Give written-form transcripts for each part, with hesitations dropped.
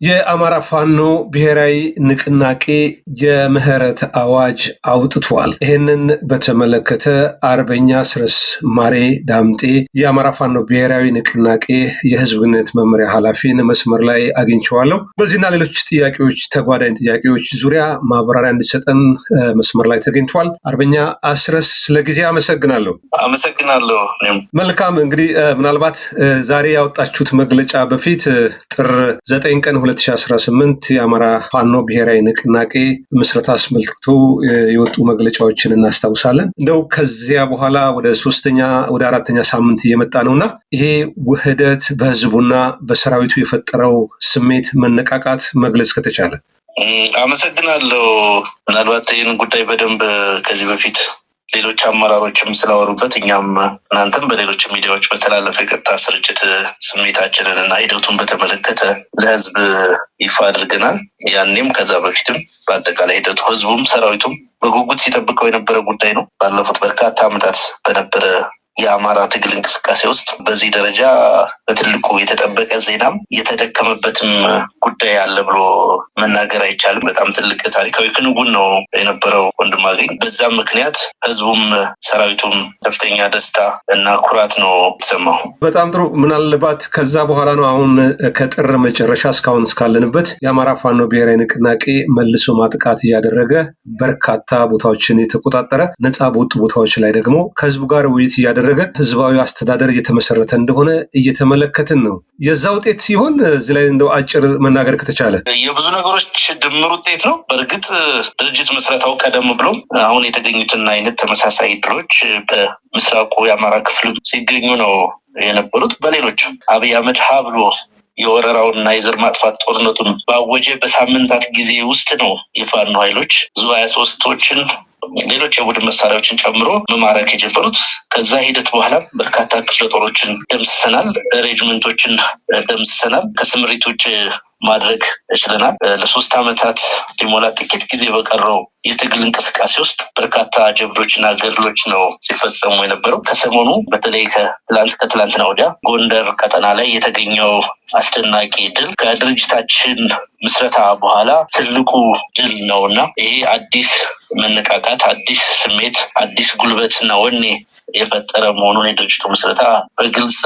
የአማራ ፋኖ ብሔራዊ ንቅናቄ የምህረት አዋጅ አውጥቷል። ይህንን በተመለከተ አርበኛ አስረስ ማሬ ዳምጤ የአማራ ፋኖ ብሔራዊ ንቅናቄ የህዝብ ግንኙነት መምሪያ ኃላፊን መስመር ላይ አግኝቼዋለሁ። በዚህና ሌሎች ጥያቄዎች፣ ተጓዳኝ ጥያቄዎች ዙሪያ ማብራሪያ እንዲሰጠን መስመር ላይ ተገኝቷል። አርበኛ አስረስ ስለጊዜ አመሰግናለሁ። አመሰግናለሁ። መልካም። እንግዲህ ምናልባት ዛሬ ያወጣችሁት መግለጫ በፊት ጥር 9 ቀን 2018 የአማራ ፋኖ ብሔራዊ ንቅናቄ ምስረታ አስመልክቶ የወጡ መግለጫዎችን እናስታውሳለን። እንደው ከዚያ በኋላ ወደ አራተኛ ሳምንት እየመጣ ነውና ይሄ ውህደት በህዝቡና በሰራዊቱ የፈጠረው ስሜት መነቃቃት መግለጽ ከተቻለ። አመሰግናለሁ። ምናልባት ይህን ጉዳይ በደንብ ከዚህ በፊት ሌሎች አመራሮችም ስላወሩበት እኛም እናንተም በሌሎች ሚዲያዎች በተላለፈ የቀጥታ ስርጭት ስሜታችንን እና ሂደቱን በተመለከተ ለህዝብ ይፋ አድርገናል። ያኔም ከዛ በፊትም በአጠቃላይ ሂደቱ ህዝቡም ሰራዊቱም በጉጉት ሲጠብቀው የነበረ ጉዳይ ነው። ባለፉት በርካታ ዓመታት በነበረ የአማራ ትግል እንቅስቃሴ ውስጥ በዚህ ደረጃ በትልቁ የተጠበቀ ዜናም የተደከመበትም ጉዳይ አለ ብሎ መናገር አይቻልም። በጣም ትልቅ ታሪካዊ ክንውን ነው የነበረው ወንድማገኝ። በዛም ምክንያት ህዝቡም ሰራዊቱም ከፍተኛ ደስታ እና ኩራት ነው የተሰማው። በጣም ጥሩ። ምናልባት ከዛ በኋላ ነው አሁን ከጥር መጨረሻ እስካሁን እስካለንበት የአማራ ፋኖ ብሔራዊ ንቅናቄ መልሶ ማጥቃት እያደረገ በርካታ ቦታዎችን የተቆጣጠረ፣ ነፃ በወጡ ቦታዎች ላይ ደግሞ ከህዝቡ ጋር ውይይት እያደረገ ህዝባዊ አስተዳደር እየተመሰረተ እንደሆነ እየተመለከትን ነው። የዛ ውጤት ሲሆን እዚህ ላይ እንደው አጭር መናገር ከተቻለ የብዙ ነገሮች ድምር ውጤት ነው። በእርግጥ ድርጅት መስረታው ቀደም ብሎም አሁን የተገኙትን አይነት ተመሳሳይ ድሎች በምስራቁ የአማራ ክፍል ሲገኙ ነው የነበሩት። በሌሎች አብይ አህመድ ብሎ የወረራውንና የዘር ማጥፋት ጦርነቱን ባወጀ በሳምንታት ጊዜ ውስጥ ነው የፋኖ ኃይሎች ዙ 23ቶችን ሌሎች የቡድን መሳሪያዎችን ጨምሮ መማረክ የጀመሩት። ከዛ ሂደት በኋላ በርካታ ክፍለ ጦሮችን ደምስሰናል፣ ሬጅመንቶችን ደምስሰናል፣ ከስምሪት ውጭ ማድረግ ችለናል። ለ3 ዓመታት ሊሞላ ጥቂት ጊዜ በቀረው የትግል እንቅስቃሴ ውስጥ በርካታ ጀብዶችና ገድሎች ነው ሲፈጸሙ የነበረው። ከሰሞኑ በተለይ ከትላንትና ወዲያ ጎንደር ቀጠና ላይ የተገኘው አስደናቂ ድል ከድርጅታችን ምስረታ በኋላ ትልቁ ድል ነውና ይሄ አዲስ መነቃቃት፣ አዲስ ስሜት፣ አዲስ ጉልበትና ወኔ የፈጠረ መሆኑን የድርጅቱ ምስረታ በግልጽ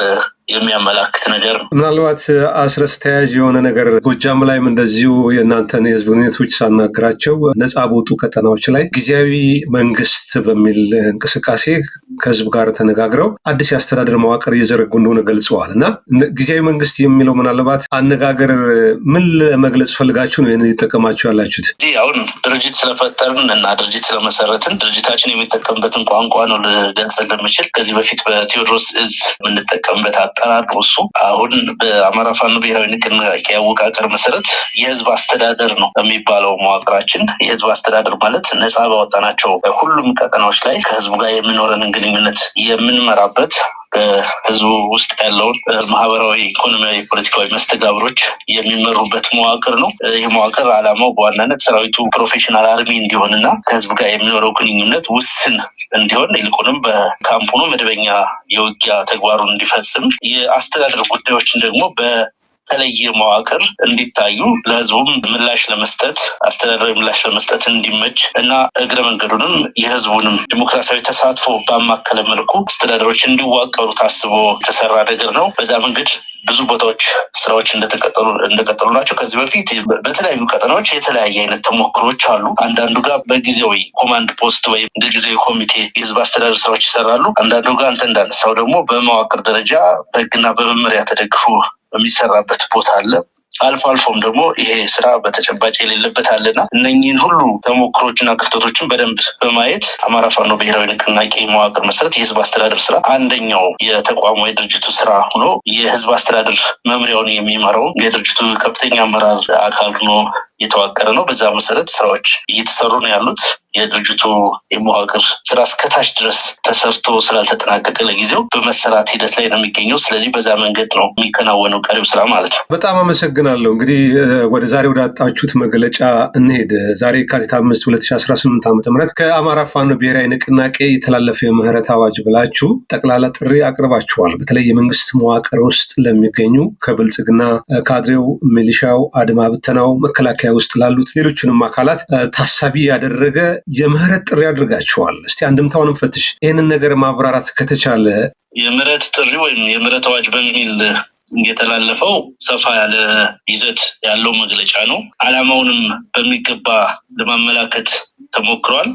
የሚያመላክት ነገር ነው። ምናልባት አስረስ ተያያዥ የሆነ ነገር ጎጃም ላይም እንደዚሁ የእናንተን የህዝብ ግንኙነቶች ሳናግራቸው ነፃ በወጡ ቀጠናዎች ላይ ጊዜያዊ መንግስት በሚል እንቅስቃሴ ከህዝብ ጋር ተነጋግረው አዲስ የአስተዳደር መዋቅር እየዘረጉ እንደሆነ ገልጸዋል። እና ጊዜያዊ መንግስት የሚለው ምናልባት አነጋገር ምን ለመግለጽ ፈልጋችሁ ነው ይህንን እየተጠቀማችሁ ያላችሁት? አሁን ድርጅት ስለፈጠርን እና ድርጅት ስለመሰረትን ድርጅታችን የሚጠቀምበትን ቋንቋ ነው ልገልጽ እንደምችል። ከዚህ በፊት በቴዎድሮስ እዝ የምንጠቀምበት አጠራር እሱ አሁን በአማራ ፋኖ ብሔራዊ ንቅናቄ አወቃቀር መሰረት የህዝብ አስተዳደር ነው የሚባለው መዋቅራችን። የህዝብ አስተዳደር ማለት ነፃ ባወጣናቸው ሁሉም ቀጠናዎች ላይ ከህዝቡ ጋር የሚኖረንን ግንኙነት የምንመራበት፣ በህዝቡ ውስጥ ያለውን ማህበራዊ፣ ኢኮኖሚያዊ፣ ፖለቲካዊ መስተጋብሮች የሚመሩበት መዋቅር ነው። ይህ መዋቅር ዓላማው በዋናነት ሰራዊቱ ፕሮፌሽናል አርሚ እንዲሆንና ከህዝብ ጋር የሚኖረው ግንኙነት ውስን እንዲሆን፣ ይልቁንም በካምፕ ሆኖ መደበኛ የውጊያ ተግባሩን እንዲፈጽም፣ የአስተዳደር ጉዳዮችን ደግሞ በተለየ መዋቅር እንዲታዩ፣ ለህዝቡም ምላሽ ለመስጠት አስተዳደራዊ ምላሽ ለመስጠት እንዲመች እና እግረ መንገዱንም የህዝቡንም ዲሞክራሲያዊ ተሳትፎ ባማከለ መልኩ አስተዳደሮች እንዲዋቀሩ ታስቦ የተሰራ ነገር ነው። በዛ መንገድ ብዙ ቦታዎች ስራዎች እንደቀጠሉ ናቸው። ከዚህ በፊት በተለያዩ ቀጠናዎች የተለያየ አይነት ተሞክሮች አሉ። አንዳንዱ ጋር በጊዜያዊ ኮማንድ ፖስት ወይም እንደ ጊዜያዊ ኮሚቴ የህዝብ አስተዳደር ስራዎች ይሰራሉ። አንዳንዱ ጋር አንተ እንዳነሳው ደግሞ በመዋቅር ደረጃ በህግና በመመሪያ ተደግፎ የሚሰራበት ቦታ አለ። አልፎ አልፎም ደግሞ ይሄ ስራ በተጨባጭ የሌለበት አለና እነኚህን ሁሉ ተሞክሮችና ክፍተቶችን በደንብ በማየት አማራ ፋኖ ብሔራዊ ንቅናቄ መዋቅር መሰረት የህዝብ አስተዳደር ስራ አንደኛው የተቋሙ የድርጅቱ ስራ ሆኖ የህዝብ አስተዳደር መምሪያውን የሚመራው የድርጅቱ ከፍተኛ አመራር አካል ሆኖ የተዋቀረ ነው። በዛ መሰረት ስራዎች እየተሰሩ ነው ያሉት። የድርጅቱ የመዋቅር ስራ እስከታች ድረስ ተሰርቶ ስላልተጠናቀቀ ለጊዜው በመሰራት ሂደት ላይ ነው የሚገኘው። ስለዚህ በዛ መንገድ ነው የሚከናወነው ቀሪው ስራ ማለት ነው። በጣም አመሰግናለሁ። እንግዲህ ወደ ዛሬ ወዳጣችሁት መግለጫ እንሄድ። ዛሬ የካቲት 5 2018 ዓ.ም ከአማራ ፋኖ ብሔራዊ ንቅናቄ የተላለፈ የምህረት አዋጅ ብላችሁ ጠቅላላ ጥሪ አቅርባችኋል። በተለይ የመንግስት መዋቅር ውስጥ ለሚገኙ ከብልጽግና ካድሬው፣ ሚሊሻው፣ አድማ ብተናው፣ መከላከያ ውስጥ ላሉት ሌሎችንም አካላት ታሳቢ ያደረገ የምህረት ጥሪ አድርጋችኋል። እስቲ አንድምታውንም ፈትሽ ይህንን ነገር ማብራራት ከተቻለ። የምህረት ጥሪ ወይም የምህረት አዋጅ በሚል የተላለፈው ሰፋ ያለ ይዘት ያለው መግለጫ ነው። ዓላማውንም በሚገባ ለማመላከት ተሞክሯል።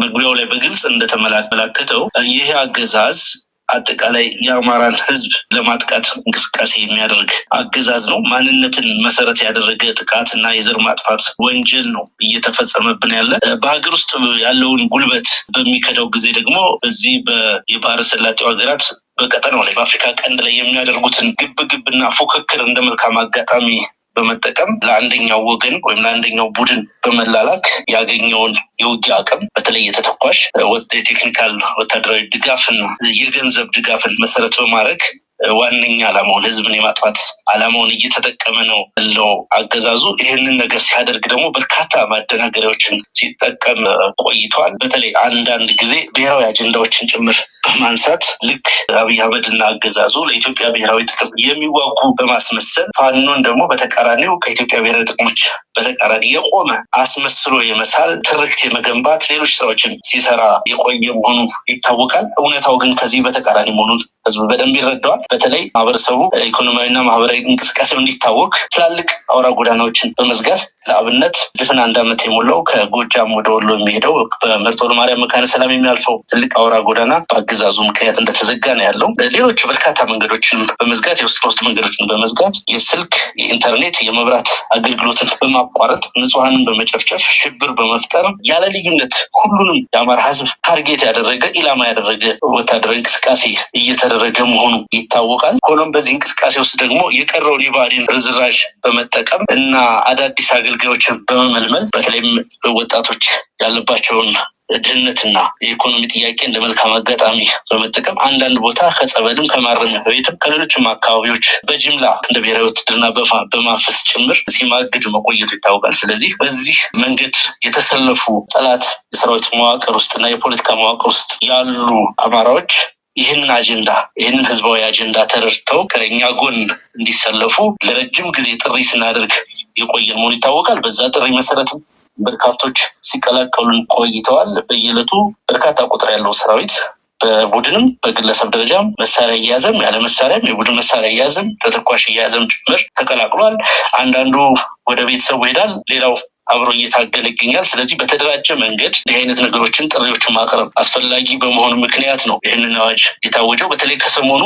መግቢያው ላይ በግልጽ እንደተመላከተው ይህ አገዛዝ አጠቃላይ የአማራን ህዝብ ለማጥቃት እንቅስቃሴ የሚያደርግ አገዛዝ ነው። ማንነትን መሰረት ያደረገ ጥቃት እና የዘር ማጥፋት ወንጀል ነው እየተፈጸመብን ያለ። በሀገር ውስጥ ያለውን ጉልበት በሚከዳው ጊዜ ደግሞ በዚህ የባህረ ሰላጤው ሀገራት በቀጠናው ላይ በአፍሪካ ቀንድ ላይ የሚያደርጉትን ግብግብና ፉክክር እንደ መልካም አጋጣሚ በመጠቀም ለአንደኛው ወገን ወይም ለአንደኛው ቡድን በመላላክ ያገኘውን የውጊያ አቅም በተለይ የተተኳሽ የቴክኒካል ወታደራዊ ድጋፍና የገንዘብ ድጋፍን መሰረት በማድረግ ዋነኛ ዓላማውን ህዝብን የማጥፋት ዓላማውን እየተጠቀመ ነው ያለው አገዛዙ። ይህንን ነገር ሲያደርግ ደግሞ በርካታ ማደናገሪያዎችን ሲጠቀም ቆይቷል። በተለይ አንዳንድ ጊዜ ብሔራዊ አጀንዳዎችን ጭምር በማንሳት ልክ አብይ አህመድና አገዛዙ ለኢትዮጵያ ብሔራዊ ጥቅም የሚዋጉ በማስመሰል ፋኖን ደግሞ በተቃራኒው ከኢትዮጵያ ብሔራዊ ጥቅሞች በተቃራኒ የቆመ አስመስሎ የመሳል ትርክት የመገንባት ሌሎች ስራዎችን ሲሰራ የቆየ መሆኑ ይታወቃል። እውነታው ግን ከዚህ በተቃራኒ መሆኑን ህዝብ በደንብ ይረዳዋል። በተለይ ማህበረሰቡ ኢኮኖሚያዊና ማህበራዊ እንቅስቃሴው እንዲታወቅ ትላልቅ አውራ ጎዳናዎችን በመዝጋት ለአብነት ድፍን 1 ዓመት የሞላው ከጎጃም ወደ ወሎ የሚሄደው በመርጦ ለማርያም መካነ ሰላም የሚያልፈው ትልቅ አውራ ጎዳና በአገዛዙ ምክንያት እንደተዘጋ ነው ያለው። ሌሎች በርካታ መንገዶችን በመዝጋት የውስጥ ለውስጥ መንገዶችን በመዝጋት የስልክ፣ የኢንተርኔት፣ የመብራት አገልግሎትን በማቋረጥ ንጹሐንን በመጨፍጨፍ ሽብር በመፍጠር ያለ ልዩነት ሁሉንም የአማራ ህዝብ ታርጌት ያደረገ ኢላማ ያደረገ ወታደራዊ እንቅስቃሴ እየተደረገ መሆኑ ይታወቃል። ሆኖም በዚህ እንቅስቃሴ ውስጥ ደግሞ የቀረውን የባህዴን ርዝራዥ በመጠቀም እና አዳዲስ አገልጋዮችን በመመልመል በተለይም ወጣቶች ያለባቸውን ድህነትና የኢኮኖሚ ጥያቄ እንደ መልካም አጋጣሚ በመጠቀም አንዳንድ ቦታ ከጸበልም ከማረሚያ ቤትም ከሌሎችም አካባቢዎች በጅምላ እንደ ብሔራዊ ውትድርና በማፈስ ጭምር ሲማግድ መቆየቱ ይታወቃል። ስለዚህ በዚህ መንገድ የተሰለፉ ጠላት የሰራዊት መዋቅር ውስጥና የፖለቲካ መዋቅር ውስጥ ያሉ አማራዎች ይህንን አጀንዳ ይህንን ህዝባዊ አጀንዳ ተረድተው ከኛ ጎን እንዲሰለፉ ለረጅም ጊዜ ጥሪ ስናደርግ የቆየን መሆኑ ይታወቃል። በዛ ጥሪ መሰረትም በርካቶች ሲቀላቀሉን ቆይተዋል። በየዕለቱ በርካታ ቁጥር ያለው ሰራዊት በቡድንም በግለሰብ ደረጃም መሳሪያ እያያዘም ያለ መሳሪያም የቡድን መሳሪያ እያያዘም ተተኳሽ እያያዘም ጭምር ተቀላቅሏል። አንዳንዱ ወደ ቤተሰቡ ይሄዳል፣ ሌላው አብሮ እየታገለ ይገኛል። ስለዚህ በተደራጀ መንገድ እንዲህ አይነት ነገሮችን ጥሪዎችን ማቅረብ አስፈላጊ በመሆኑ ምክንያት ነው ይህንን አዋጅ የታወጀው። በተለይ ከሰሞኑ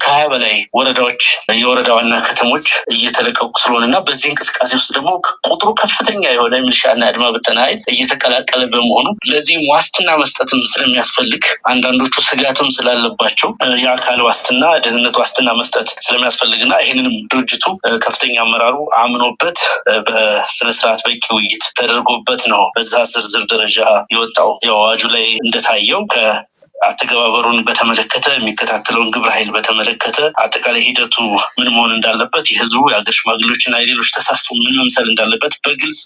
ከ20 በላይ ወረዳዎች የወረዳ ዋና ከተሞች እየተለቀቁ ስለሆነ እና በዚህ እንቅስቃሴ ውስጥ ደግሞ ቁጥሩ ከፍተኛ የሆነ ሚሊሻና አድማ ብተና ኃይል እየተቀላቀለ በመሆኑ ለዚህም ዋስትና መስጠትም ስለሚያስፈልግ አንዳንዶቹ ስጋትም ስላለባቸው የአካል ዋስትና ደህንነት ዋስትና መስጠት ስለሚያስፈልግና ይህንንም ድርጅቱ ከፍተኛ አመራሩ አምኖበት በስነስርዓት በቂ ውይይት ተደርጎበት ነው በዛ ዝርዝር ደረጃ የወጣው። የአዋጁ ላይ እንደታየው አተገባበሩን በተመለከተ የሚከታተለውን ግብረ ኃይል በተመለከተ አጠቃላይ ሂደቱ ምን መሆን እንዳለበት የህዝቡ የሀገር ሽማግሌዎችና የሌሎች ተሳትፎ ምን መምሰል እንዳለበት በግልጽ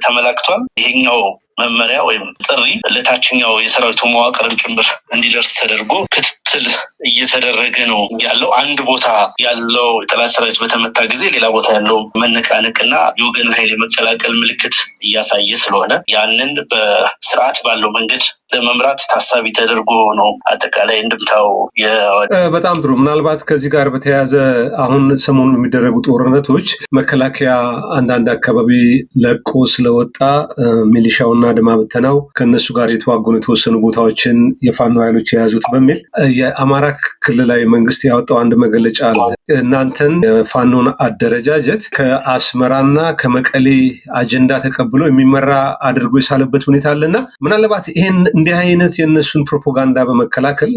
ተመላክቷል። ይሄኛው መመሪያ ወይም ጥሪ ለታችኛው የሰራዊቱ መዋቅርም ጭምር እንዲደርስ ተደርጎ ክትትል እየተደረገ ነው ያለው። አንድ ቦታ ያለው የጠላት ሰራዊት በተመታ ጊዜ ሌላ ቦታ ያለው መነቃነቅና የወገን ኃይል የመቀላቀል ምልክት እያሳየ ስለሆነ ያንን በስርዓት ባለው መንገድ ለመምራት ታሳቢ ተደርጎ ነው አጠቃላይ እንድምታው። በጣም ጥሩ። ምናልባት ከዚህ ጋር በተያያዘ አሁን ሰሞኑን የሚደረጉ ጦርነቶች መከላከያ አንዳንድ አካባቢ ለቆ ስለወጣ ሚሊሻውና አድማ ብተናው ከነሱ ጋር የተዋጉን የተወሰኑ ቦታዎችን የፋኖ ኃይሎች የያዙት በሚል የአማራ ክልላዊ መንግስት ያወጣው አንድ መግለጫ አለ። እናንተን የፋኖን አደረጃጀት ከአስመራና ከመቀሌ አጀንዳ ተቀብሎ የሚመራ አድርጎ የሳለበት ሁኔታ አለና ምናልባት ይሄን እንዲህ አይነት የነሱን ፕሮፓጋንዳ በመከላከል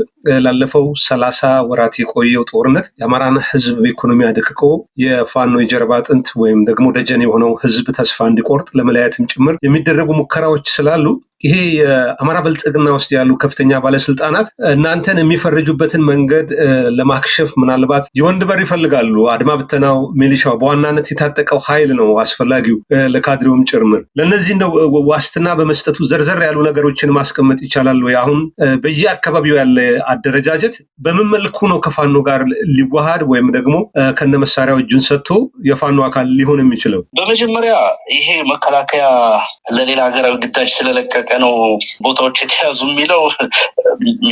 ላለፈው 30 ወራት የቆየው ጦርነት የአማራን ህዝብ በኢኮኖሚ አደቅቆ የፋኖ የጀርባ አጥንት ወይም ደግሞ ደጀን የሆነው ህዝብ ተስፋ እንዲቆርጥ ለመለያየትም ጭምር የሚደረጉ ሙከራዎች ስላሉ ይሄ የአማራ ብልጽግና ውስጥ ያሉ ከፍተኛ ባለስልጣናት እናንተን የሚፈርጁበትን መንገድ ለማክሸፍ ምናልባት የወንድ በር ይፈልጋሉ። አድማ ብተናው፣ ሚሊሻው በዋናነት የታጠቀው ኃይል ነው አስፈላጊው ለካድሬውም ጭምር። ለነዚህ እንደው ዋስትና በመስጠቱ ዘርዘር ያሉ ነገሮችን ማስቀመጥ ይቻላል ወይ? አሁን በየአካባቢው ያለ አደረጃጀት በምን መልኩ ነው ከፋኖ ጋር ሊዋሃድ ወይም ደግሞ ከነመሳሪያው እጁን ሰጥቶ የፋኖ አካል ሊሆን የሚችለው? በመጀመሪያ ይሄ መከላከያ ለሌላ ሀገራዊ ግዳጅ ስለለቀቀ ነው ቦታዎች የተያዙ የሚለው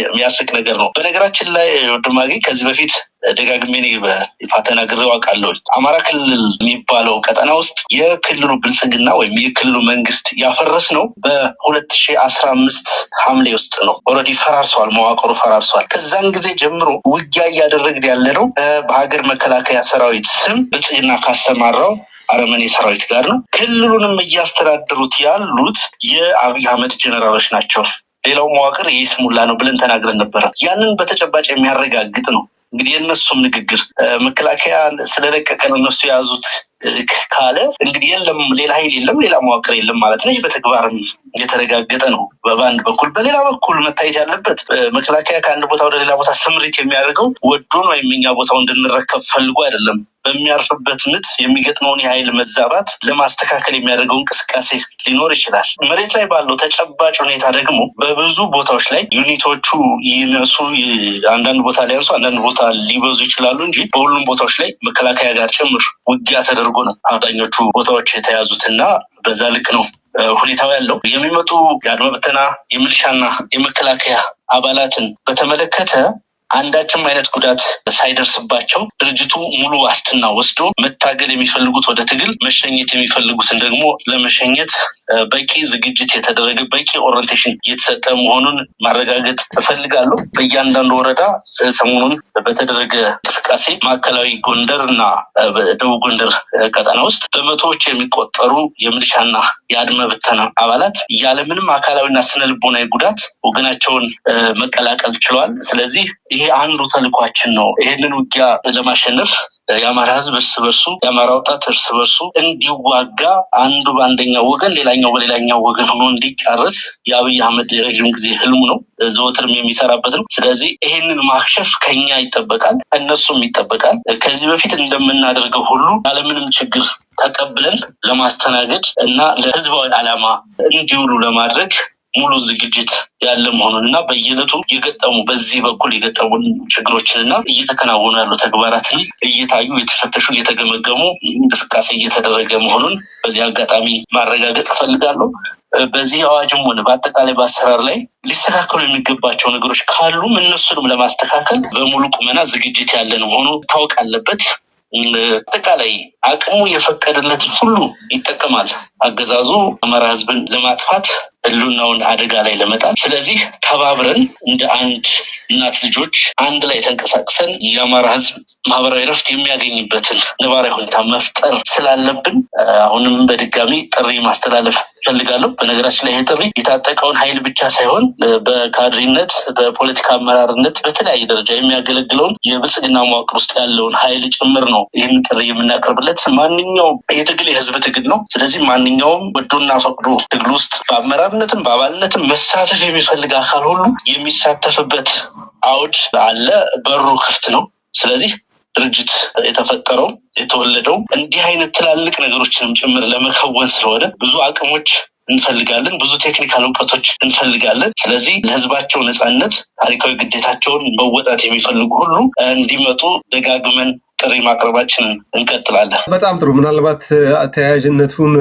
የሚያስቅ ነገር ነው። በነገራችን ላይ ወንድማጌ ከዚህ በፊት ደጋግሜ በይፋ ተናግሬው አውቃለሁ። አማራ ክልል የሚባለው ቀጠና ውስጥ የክልሉ ብልጽግና ወይም የክልሉ መንግስት ያፈረስ ነው በ2015 ሐምሌ ውስጥ ነው። ኦልሬዲ ፈራርሷል፣ መዋቅሩ ፈራርሷል። ከዛን ጊዜ ጀምሮ ውጊያ እያደረግን ያለ ነው በሀገር መከላከያ ሰራዊት ስም ብልጽግና ካሰማራው አረመኔ ሰራዊት ጋር ነው። ክልሉንም እያስተዳደሩት ያሉት የአብይ አህመድ ጀነራሎች ናቸው። ሌላው መዋቅር የይስሙላ ነው ብለን ተናግረን ነበረ። ያንን በተጨባጭ የሚያረጋግጥ ነው። እንግዲህ የእነሱም ንግግር መከላከያ ስለለቀቀ ነው እነሱ የያዙት ካለ እንግዲህ የለም ሌላ ኃይል የለም ሌላ መዋቅር የለም ማለት ነው። ይህ በተግባርም የተረጋገጠ ነው በአንድ በኩል። በሌላ በኩል መታየት ያለበት መከላከያ ከአንድ ቦታ ወደ ሌላ ቦታ ስምሪት የሚያደርገው ወዶን ወይም እኛ ቦታው እንድንረከብ ፈልጎ አይደለም። በሚያርፍበት ምት የሚገጥመውን የኃይል መዛባት ለማስተካከል የሚያደርገው እንቅስቃሴ ሊኖር ይችላል። መሬት ላይ ባለው ተጨባጭ ሁኔታ ደግሞ በብዙ ቦታዎች ላይ ዩኒቶቹ ይነሱ፣ አንዳንድ ቦታ ሊያንሱ፣ አንዳንድ ቦታ ሊበዙ ይችላሉ እንጂ በሁሉም ቦታዎች ላይ መከላከያ ጋር ጭምር ውጊያ ተደርጎ ነው አብዛኞቹ ቦታዎች የተያዙትና በዛ ልክ ነው ሁኔታው ያለው። የሚመጡ የአድማ ብተና የሚሊሻና የመከላከያ አባላትን በተመለከተ አንዳችም አይነት ጉዳት ሳይደርስባቸው ድርጅቱ ሙሉ ዋስትና ወስዶ መታገል የሚፈልጉት ወደ ትግል፣ መሸኘት የሚፈልጉትን ደግሞ ለመሸኘት በቂ ዝግጅት የተደረገ በቂ ኦሪንቴሽን የተሰጠ መሆኑን ማረጋገጥ እፈልጋለሁ። በእያንዳንዱ ወረዳ ሰሞኑን በተደረገ እንቅስቃሴ ማዕከላዊ ጎንደር እና በደቡብ ጎንደር ቀጠና ውስጥ በመቶዎች የሚቆጠሩ የሚሊሻና የአድማ ብተና አባላት ያለምንም አካላዊና ስነልቦናዊ ጉዳት ወገናቸውን መቀላቀል ችለዋል። ስለዚህ ይሄ አንዱ ተልኳችን ነው። ይሄንን ውጊያ ለማሸነፍ የአማራ ህዝብ እርስ በርሱ፣ የአማራ ወጣት እርስ በርሱ እንዲዋጋ፣ አንዱ በአንደኛው ወገን ሌላኛው በሌላኛው ወገን ሆኖ እንዲጫረስ የአብይ አህመድ የረጅም ጊዜ ህልሙ ነው፣ ዘወትርም የሚሰራበት ነው። ስለዚህ ይሄንን ማክሸፍ ከኛ ይጠበቃል፣ እነሱም ይጠበቃል። ከዚህ በፊት እንደምናደርገው ሁሉ ያለምንም ችግር ተቀብለን ለማስተናገድ እና ለህዝባዊ ዓላማ እንዲውሉ ለማድረግ ሙሉ ዝግጅት ያለ መሆኑን እና በየዕለቱ የገጠሙ በዚህ በኩል የገጠሙን ችግሮችንና እየተከናወኑ ያሉ ተግባራትን እየታዩ የተፈተሹ እየተገመገሙ እንቅስቃሴ እየተደረገ መሆኑን በዚህ አጋጣሚ ማረጋገጥ እፈልጋለሁ። በዚህ አዋጅም ሆነ በአጠቃላይ በአሰራር ላይ ሊስተካከሉ የሚገባቸው ነገሮች ካሉም እነሱንም ለማስተካከል በሙሉ ቁመና ዝግጅት ያለን መሆኑ ታወቅ አለበት። አጠቃላይ አቅሙ የፈቀደለትን ሁሉ ይጠቀማል አገዛዙ አማራ ህዝብን ለማጥፋት ህልውናውን አደጋ ላይ ለመጣል። ስለዚህ ተባብረን እንደ አንድ እናት ልጆች አንድ ላይ ተንቀሳቅሰን የአማራ ህዝብ ማህበራዊ ረፍት የሚያገኝበትን ነባራዊ ሁኔታ መፍጠር ስላለብን አሁንም በድጋሚ ጥሪ ማስተላለፍ ፈልጋለሁ። በነገራችን ላይ ይሄ ጥሪ የታጠቀውን ኃይል ብቻ ሳይሆን በካድሪነት በፖለቲካ አመራርነት በተለያየ ደረጃ የሚያገለግለውን የብልጽግና መዋቅር ውስጥ ያለውን ኃይል ጭምር ነው ይህን ጥሪ የምናቀርብለት። ማንኛውም የትግል የህዝብ ትግል ነው። ስለዚህ ማንኛውም ወዶና ፈቅዶ ትግል ውስጥ በአመራርነትም በአባልነትም መሳተፍ የሚፈልግ አካል ሁሉ የሚሳተፍበት አውድ አለ። በሩ ክፍት ነው። ስለዚህ ድርጅት የተፈጠረው የተወለደው እንዲህ አይነት ትላልቅ ነገሮችንም ጭምር ለመከወን ስለሆነ ብዙ አቅሞች እንፈልጋለን፣ ብዙ ቴክኒካል እውቀቶች እንፈልጋለን። ስለዚህ ለህዝባቸው ነፃነት ታሪካዊ ግዴታቸውን መወጣት የሚፈልጉ ሁሉ እንዲመጡ ደጋግመን ጥሪ ማቅረባችን እንቀጥላለን። በጣም ጥሩ። ምናልባት ተያያዥነቱን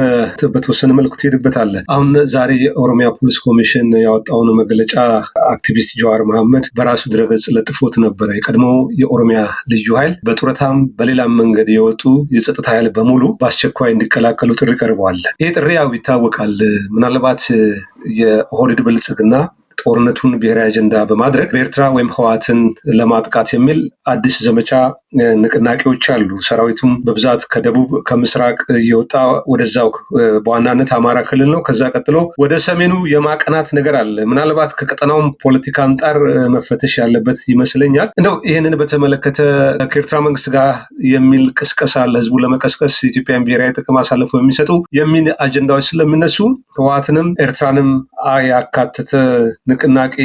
በተወሰነ መልኩ ትሄድበታለህ። አሁን ዛሬ የኦሮሚያ ፖሊስ ኮሚሽን ያወጣውን መግለጫ አክቲቪስት ጀዋር መሐመድ በራሱ ድረገጽ ለጥፎት ነበረ። የቀድሞው የኦሮሚያ ልዩ ኃይል በጡረታም በሌላም መንገድ የወጡ የጸጥታ ኃይል በሙሉ በአስቸኳይ እንዲቀላቀሉ ጥሪ ቀርበዋል። ይህ ጥሪ ያው ይታወቃል። ምናልባት የኦህዴድ ብልጽግና ጦርነቱን ብሔራዊ አጀንዳ በማድረግ በኤርትራ ወይም ህወሓትን ለማጥቃት የሚል አዲስ ዘመቻ ንቅናቄዎች አሉ። ሰራዊቱም በብዛት ከደቡብ ከምስራቅ እየወጣ ወደዛው በዋናነት አማራ ክልል ነው። ከዛ ቀጥሎ ወደ ሰሜኑ የማቀናት ነገር አለ። ምናልባት ከቀጠናውም ፖለቲካ አንጻር መፈተሽ ያለበት ይመስለኛል። እንደው ይህንን በተመለከተ ከኤርትራ መንግስት ጋር የሚል ቅስቀሳ ለህዝቡ ለመቀስቀስ ኢትዮጵያን ብሔራዊ ጥቅም አሳልፈው የሚሰጡ የሚል አጀንዳዎች ስለሚነሱ ህወሓትንም ኤርትራንም ያካተተ ንቅናቄ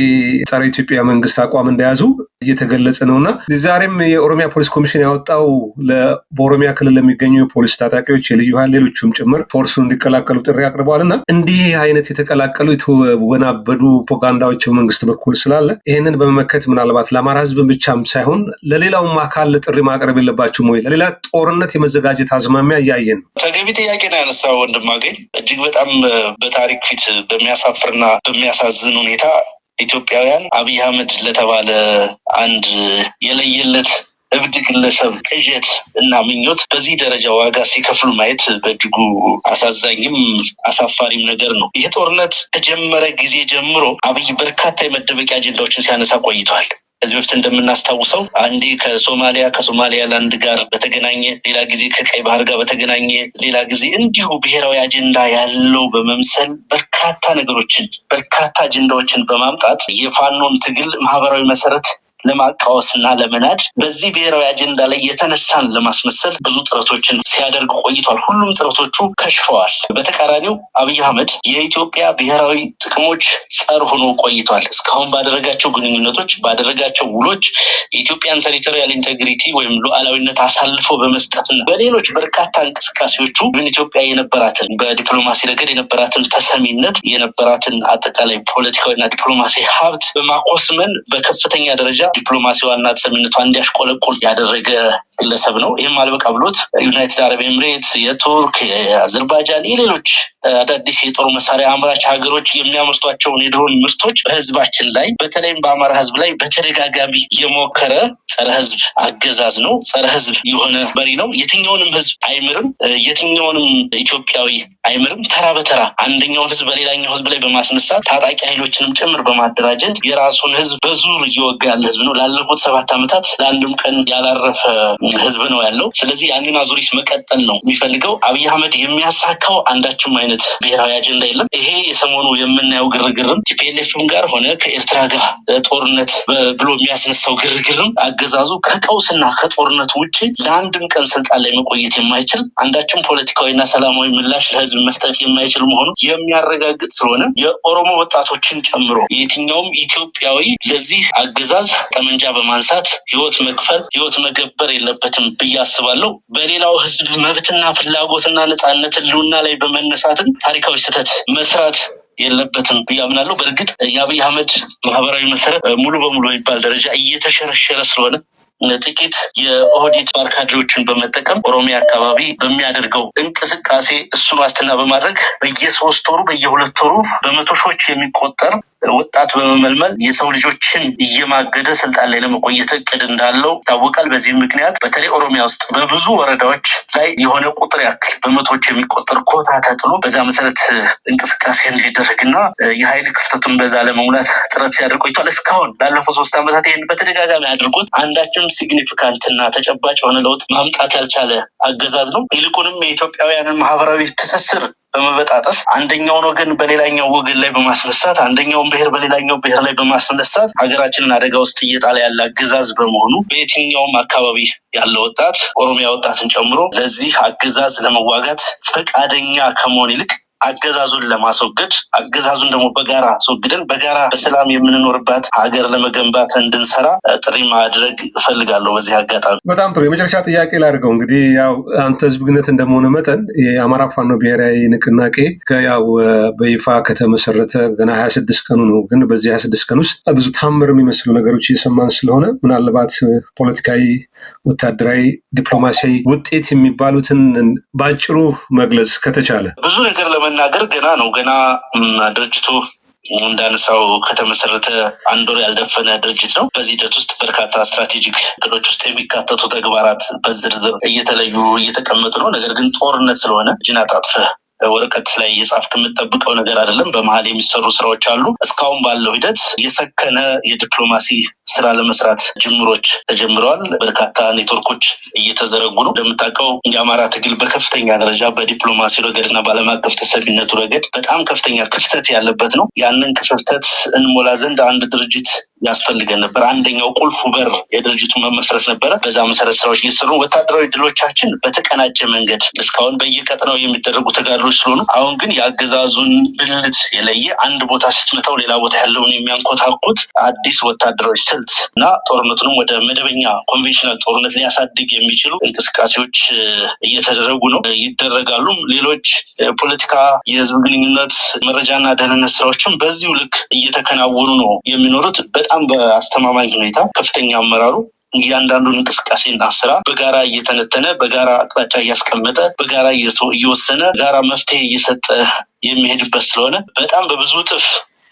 ጸረ ኢትዮጵያ መንግስት አቋም እንደያዙ እየተገለጸ ነውና ዛሬም የኦሮሚያ ፖሊስ ኮሚሽን ያወጣው በኦሮሚያ ክልል ለሚገኙ የፖሊስ ታጣቂዎች የልዩ ኃይል ሌሎችም ጭምር ፎርሱን እንዲቀላቀሉ ጥሪ አቅርበዋልና እንዲህ አይነት የተቀላቀሉ የተወናበዱ ፕሮፓጋንዳዎች በመንግስት በኩል ስላለ ይህንን በመመከት ምናልባት ለአማራ ህዝብ ብቻም ሳይሆን ለሌላውም አካል ጥሪ ማቅረብ የለባችሁም ወይ? ለሌላ ጦርነት የመዘጋጀት አዝማሚያ እያየን ነው። ተገቢ ጥያቄ ነው ያነሳው ወንድማገኝ። እጅግ በጣም በታሪክ ፊት በሚያሳፍርና በሚያሳዝን ሁኔታ ኢትዮጵያውያን አብይ አህመድ ለተባለ አንድ የለየለት እብድ ግለሰብ ቅዠት እና ምኞት በዚህ ደረጃ ዋጋ ሲከፍሉ ማየት በእጅጉ አሳዛኝም አሳፋሪም ነገር ነው። ይህ ጦርነት ከጀመረ ጊዜ ጀምሮ አብይ በርካታ የመደበቂያ አጀንዳዎችን ሲያነሳ ቆይቷል። ከዚህ በፊት እንደምናስታውሰው አንዴ ከሶማሊያላንድ ጋር በተገናኘ፣ ሌላ ጊዜ ከቀይ ባህር ጋር በተገናኘ፣ ሌላ ጊዜ እንዲሁ ብሔራዊ አጀንዳ ያለው በመምሰል በርካታ አጀንዳዎችን በማምጣት የፋኖን ትግል ማህበራዊ መሰረት ለማቃወስና ለመናድ በዚህ ብሔራዊ አጀንዳ ላይ የተነሳን ለማስመሰል ብዙ ጥረቶችን ሲያደርግ ቆይቷል። ሁሉም ጥረቶቹ ከሽፈዋል። በተቃራኒው አብይ አህመድ የኢትዮጵያ ብሔራዊ ጥቅሞች ጸር ሆኖ ቆይቷል። እስካሁን ባደረጋቸው ግንኙነቶች፣ ባደረጋቸው ውሎች የኢትዮጵያን ቴሪቶሪያል ኢንቴግሪቲ ወይም ሉዓላዊነት አሳልፎ በመስጠትና በሌሎች በርካታ እንቅስቃሴዎቹ ኢትዮጵያ የነበራትን በዲፕሎማሲ ረገድ የነበራትን ተሰሚነት፣ የነበራትን አጠቃላይ ፖለቲካዊና ዲፕሎማሲ ሀብት በማቆስመን በከፍተኛ ደረጃ ዲፕሎማሲዋና ተሰሚነቷ እንዲያሽቆለቁል ያደረገ ግለሰብ ነው። ይህም አልበቃ ብሎት ዩናይትድ አረብ ኤምሬትስ፣ የቱርክ፣ የአዘርባይጃን፣ የሌሎች አዳዲስ የጦር መሳሪያ አምራች ሀገሮች የሚያመርቷቸውን የድሮን ምርቶች በህዝባችን ላይ በተለይም በአማራ ህዝብ ላይ በተደጋጋሚ የሞከረ ጸረ ህዝብ አገዛዝ ነው። ጸረ ህዝብ የሆነ መሪ ነው። የትኛውንም ህዝብ አይምርም፣ የትኛውንም ኢትዮጵያዊ አይምርም። ተራ በተራ አንደኛውን ህዝብ በሌላኛው ህዝብ ላይ በማስነሳት ታጣቂ ኃይሎችንም ጭምር በማደራጀት የራሱን ህዝብ በዙር እየወጋ ያለ ህዝብ ነው። ላለፉት 7 ዓመታት ለአንድም ቀን ያላረፈ ህዝብ ነው ያለው። ስለዚህ ያንን አዙሪት መቀጠል ነው የሚፈልገው። አብይ አህመድ የሚያሳካው አንዳችም አይነት ብሔራዊ አጀንዳ የለም። ይሄ የሰሞኑ የምናየው ግርግርም ቲፒኤልኤፍም ጋር ሆነ ከኤርትራ ጋር ጦርነት ብሎ የሚያስነሳው ግርግርም አገዛዙ ከቀውስና ከጦርነቱ ውጭ ለአንድም ቀን ስልጣን ላይ መቆየት የማይችል አንዳችም ፖለቲካዊና ሰላማዊ ምላሽ ለህዝብ መስጠት የማይችል መሆኑ የሚያረጋግጥ ስለሆነ የኦሮሞ ወጣቶችን ጨምሮ የትኛውም ኢትዮጵያዊ ለዚህ አገዛዝ ጠመንጃ በማንሳት ህይወት መገበር የለበትም ብዬ አስባለሁ። በሌላው ህዝብ መብትና ፍላጎትና ነጻነት ህልውና ላይ በመነሳትም ታሪካዊ ስህተት መስራት የለበትም ብዬ አምናለሁ። በእርግጥ የአብይ አህመድ ማህበራዊ መሰረት ሙሉ በሙሉ የሚባል ደረጃ እየተሸረሸረ ስለሆነ ጥቂት የኦህዴድ ካድሬዎችን በመጠቀም ኦሮሚያ አካባቢ በሚያደርገው እንቅስቃሴ እሱን ዋስትና በማድረግ በየ3 ወሩ በየ2 ወሩ በመቶ ሺዎች የሚቆጠር ወጣት በመመልመል የሰው ልጆችን እየማገደ ስልጣን ላይ ለመቆየት እቅድ እንዳለው ይታወቃል። በዚህም ምክንያት በተለይ ኦሮሚያ ውስጥ በብዙ ወረዳዎች ላይ የሆነ ቁጥር ያክል በመቶዎች የሚቆጠር ኮታ ተጥሎ በዛ መሰረት እንቅስቃሴ እንዲደረግና የኃይል ክፍተቱን በዛ ለመሙላት ጥረት ሲያደርግ ቆይቷል። እስካሁን ላለፉት 3 ዓመታት ይህን በተደጋጋሚ አድርጎት አንዳችም ሲግኒፊካንትና ተጨባጭ የሆነ ለውጥ ማምጣት ያልቻለ አገዛዝ ነው። ይልቁንም የኢትዮጵያውያንን ማህበራዊ ትስስር በመበጣጠስ አንደኛውን ወገን በሌላኛው ወገን ላይ በማስነሳት አንደኛውን ብሔር በሌላኛው ብሔር ላይ በማስነሳት ሀገራችንን አደጋ ውስጥ እየጣለ ያለ አገዛዝ በመሆኑ በየትኛውም አካባቢ ያለ ወጣት ኦሮሚያ ወጣትን ጨምሮ ለዚህ አገዛዝ ለመዋጋት ፈቃደኛ ከመሆን ይልቅ አገዛዙን ለማስወገድ አገዛዙን ደግሞ በጋራ አስወግደን በጋራ በሰላም የምንኖርባት ሀገር ለመገንባት እንድንሰራ ጥሪ ማድረግ እፈልጋለሁ። በዚህ አጋጣሚ በጣም ጥሩ የመጨረሻ ጥያቄ ላድርገው። እንግዲህ ያው አንተ ህዝብ ግንኙነት እንደመሆነ መጠን የአማራ ፋኖ ብሔራዊ ንቅናቄ ያው በይፋ ከተመሰረተ ገና 26 ቀኑ ነው። ግን በዚህ 26 ቀን ውስጥ ብዙ ታምር የሚመስሉ ነገሮች እየሰማን ስለሆነ ምናልባት ፖለቲካዊ፣ ወታደራዊ፣ ዲፕሎማሲያዊ ውጤት የሚባሉትን ባጭሩ መግለጽ ከተቻለ። ብዙ ነገር ለመናገር ገና ነው። ገና ድርጅቱ እንዳነሳው ከተመሰረተ 1 ወር ያልደፈነ ድርጅት ነው። በዚህ ሂደት ውስጥ በርካታ ስትራቴጂክ እቅዶች ውስጥ የሚካተቱ ተግባራት በዝርዝር እየተለዩ እየተቀመጡ ነው። ነገር ግን ጦርነት ስለሆነ እጅን አጣጥፈህ ወረቀት ላይ የጻፍክ የምትጠብቀው ነገር አይደለም። በመሀል የሚሰሩ ስራዎች አሉ። እስካሁን ባለው ሂደት የሰከነ የዲፕሎማሲ ስራ ለመስራት ጅምሮች ተጀምረዋል። በርካታ ኔትወርኮች እየተዘረጉ ነው። እንደምታውቀው የአማራ ትግል በከፍተኛ ደረጃ በዲፕሎማሲ ረገድና በዓለም አቀፍ ተሰሚነቱ ረገድ በጣም ከፍተኛ ክፍተት ያለበት ነው። ያንን ክፍተት እንሞላ ዘንድ አንድ ድርጅት ያስፈልገን ነበር። አንደኛው ቁልፉ በር የድርጅቱ መመስረት ነበረ። በዛ መሰረት ስራዎች እየሰሩ ወታደራዊ ድሎቻችን በተቀናጀ መንገድ እስካሁን በየቀጠናው የሚደረጉ ተጋድሎች ስለሆኑ አሁን ግን የአገዛዙን ብልት የለየ አንድ ቦታ ስትመታው ሌላ ቦታ ያለውን የሚያንኮታኩት አዲስ ወታደራዊ ስልት እና ጦርነቱንም ወደ መደበኛ ኮንቬንሽናል ጦርነት ሊያሳድግ የሚችሉ እንቅስቃሴዎች እየተደረጉ ነው፣ ይደረጋሉ። ሌሎች ፖለቲካ፣ የህዝብ ግንኙነት፣ መረጃና ደህንነት ስራዎችም በዚሁ ልክ እየተከናወኑ ነው የሚኖሩት። በጣም በአስተማማኝ ሁኔታ ከፍተኛ አመራሩ እያንዳንዱን እንቅስቃሴና ስራ በጋራ እየተነተነ በጋራ አቅጣጫ እያስቀመጠ በጋራ እየወሰነ በጋራ መፍትሄ እየሰጠ የሚሄድበት ስለሆነ በጣም በብዙ እጥፍ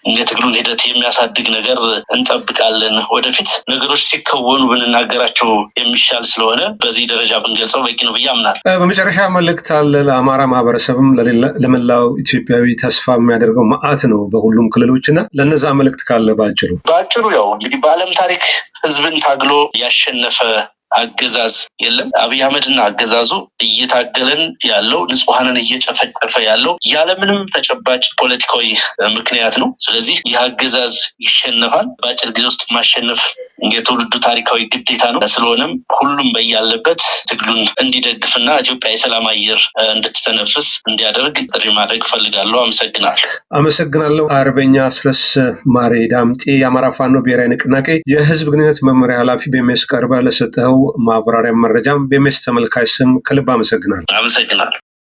የትግሉን ሂደት የሚያሳድግ ነገር እንጠብቃለን። ወደፊት ነገሮች ሲከወኑ ብንናገራቸው የሚሻል ስለሆነ በዚህ ደረጃ ብንገልጸው በቂ ነው ብዬ አምናለሁ። በመጨረሻ መልእክት አለ ለአማራ ማህበረሰብም ለመላው ኢትዮጵያዊ ተስፋ የሚያደርገው መዓት ነው በሁሉም ክልሎች እና ለነዛ መልእክት ካለ በአጭሩ ያው እንግዲህ በዓለም ታሪክ ህዝብን ታግሎ ያሸነፈ አገዛዝ የለም። አብይ አህመድና አገዛዙ እየታገለን ያለው ንጹሐንን እየጨፈጨፈ ያለው ያለምንም ተጨባጭ ፖለቲካዊ ምክንያት ነው። ስለዚህ ይህ አገዛዝ ይሸነፋል። በአጭር ጊዜ ውስጥ ማሸነፍ የትውልዱ ታሪካዊ ግዴታ ነው። ስለሆነም ሁሉም በያለበት ትግሉን እንዲደግፍና ኢትዮጵያ የሰላም አየር እንድትተነፍስ እንዲያደርግ ጥሪ ማድረግ እፈልጋለሁ። አመሰግናለሁ። አርበኛ አስረስ ማሬ ዳምጤ የአማራ ፋኖ ብሔራዊ ንቅናቄ የህዝብ ግንኙነት መመሪያ ኃላፊ በኤምኤስ ቀርበህ ለሰጠኸው ማብራሪያ መረጃም በኤምኤስ ተመልካች ስም ከልብ አመሰግናለሁ።